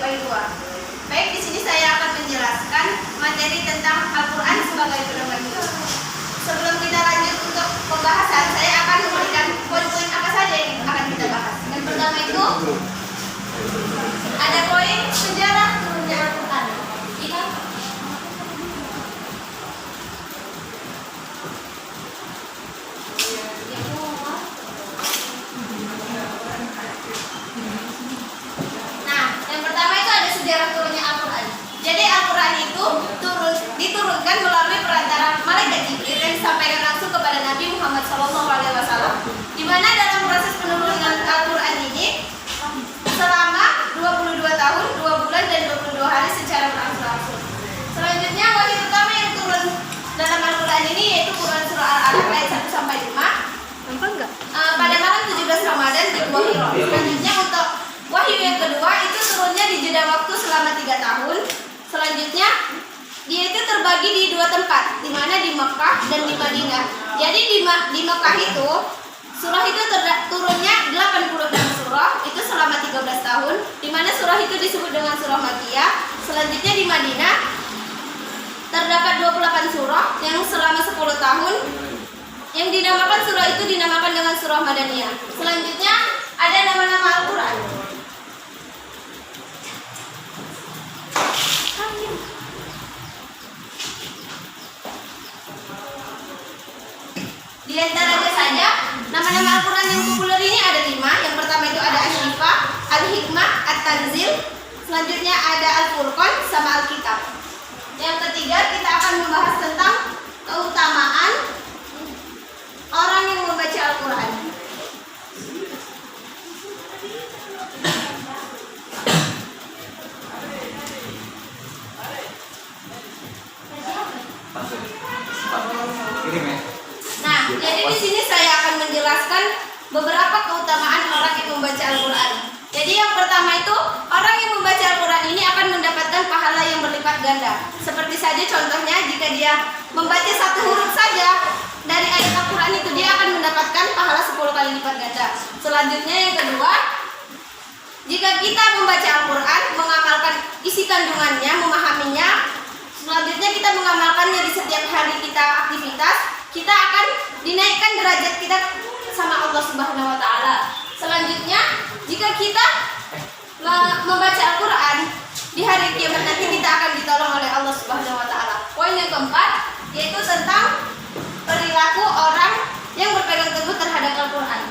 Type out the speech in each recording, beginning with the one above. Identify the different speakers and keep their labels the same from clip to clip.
Speaker 1: terbagi dua. Baik, di sini saya akan menjelaskan materi tentang Al-Quran sebagai pedoman hidup. Sebelum kita lanjut untuk pembahasan, saya akan memberikan poin-poin apa saja yang akan kita bahas. Yang pertama itu ada poin sejarah turunnya Al-Quran. Sejarah turunnya Al-Quran. Jadi Al-Quran itu diturunkan melalui perantara malaikat Jibril dan disampaikan langsung kepada Nabi Muhammad SAW. Di mana dalam proses penurunan Al-Quran ini selama 22 tahun, 2 bulan dan 22 hari secara berangsur-angsur. Selanjutnya wahyu pertama yang turun dalam Al-Quran ini yaitu Quran surah Al-Alaq ayat 1 sampai 5. Pada malam 17 Ramadan di Gua Hira. Selanjutnya untuk wahyu yang kedua itu turunnya di jeda waktu selama 3 tahun. Selanjutnya dia itu terbagi di 2 tempat, di mana di Mekah dan di Madinah. Jadi di Mekah itu surah itu turunnya 86 surah itu selama 13 tahun, di mana surah itu disebut dengan surah Makkiyah. Selanjutnya di Madinah terdapat 28 surah yang selama 10 tahun yang dinamakan surah itu dinamakan dengan surah Madaniyah. Selanjutnya ada nama-nama Al-Quran. Di antaranya saja nama-nama Al-Quran yang populer ini ada 5. Yang pertama itu ada Asy-Syifa, Al-Hikmah, At-Tanzil. Selanjutnya ada Al-Furqan sama Al-Kitab. Yang ketiga kita akan membahas tentang keutamaan orang yang membaca Al-Quran. Jadi di sini saya akan menjelaskan beberapa keutamaan orang yang membaca Al-Quran. Jadi yang pertama itu orang yang membaca Al-Quran ini akan mendapatkan pahala yang berlipat ganda. Seperti saja contohnya jika dia membaca 1 huruf saja dari ayat Al-Quran itu dia akan mendapatkan pahala 10 kali lipat ganda. Selanjutnya yang kedua, jika kita membaca Al-Quran, mengamalkan isi kandungannya, memahaminya, selanjutnya kita mengamalkannya di setiap hari kita aktivitas, kita akan dinaikkan derajat kita sama Allah Subhanahu wa taala. Selanjutnya, jika kita membaca Al-Quran, di hari kiamat nanti kita akan ditolong oleh Allah Subhanahu wa taala. Poin yang keempat yaitu tentang perilaku orang yang berpegang teguh terhadap Al-Quran.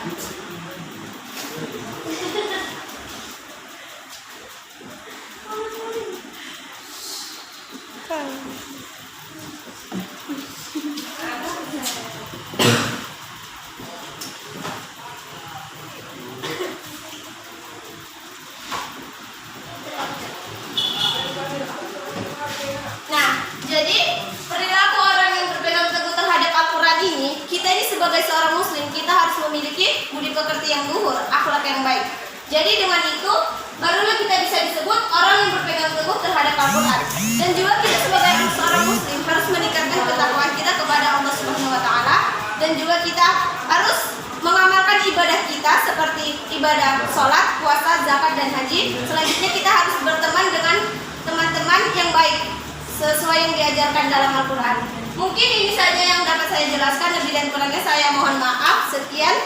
Speaker 1: Jadi perilaku orang yang berpegang teguh terhadap Al-Quran ini, kita ini sebagai seorang muslim, kita harus memiliki budi pekerti yang luhur, akhlak yang baik. Jadi dengan itu, barulah kita bisa disebut orang yang berpegang teguh terhadap Al-Quran. Dan juga kita sebagai seorang muslim harus meningkatkan ketakwaan kita kepada Allah Subhanahu wa taala, dan juga kita harus mengamalkan ibadah kita seperti ibadah sholat, puasa, zakat, dan haji. Selanjutnya kita harus berteman dengan teman-teman yang baik sesuai yang diajarkan dalam Al-Quran. Mungkin ini saja yang dapat saya jelaskan, lebih dan kurangnya saya mohon maaf. Sekian.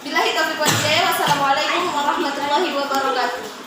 Speaker 1: Billahi taufiq wal hidayah. Wassalamualaikum warahmatullahi wabarakatuh.